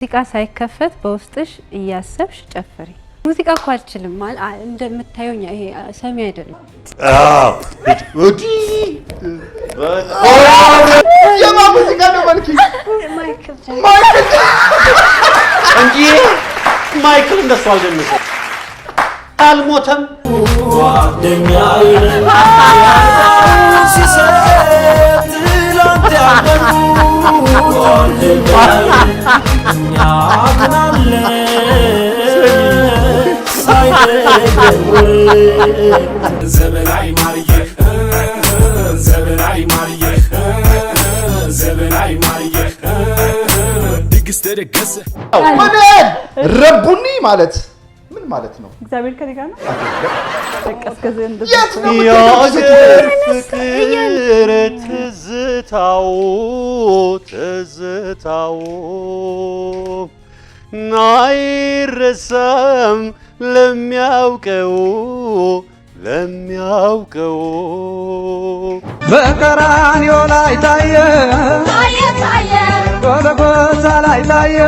ሙዚቃ ሳይከፈት በውስጥሽ እያሰብሽ ጨፍሪ። ሙዚቃ እኮ አልችልም ማለት እንደምታዩኝ ይሄ ሰሚ አይደለም። አዎ ወዲ የማ ሙዚቃ ነው ማለት ማይክል እንጂ ማይክል እንደሱ አልደነሰም አልሞተም ጓደኛዬ ሲሰጥ ላንተ ዘበናይ ማርዬ ዘበናይ ማርዬ ዘበናይ ማርዬ ድግስ ተደገሰ ምን ረቡኒ ማለት ምን ማለት ነው? እግዚአብሔር ከኔ ጋር ነው። ተቀስቀዘ እንደዚህ የአገር ፍቅር ትዝታው አይረሳም ለሚያውቀው በቀራንዮ ላይ ታየ ጎልጎታ ላይ ታየ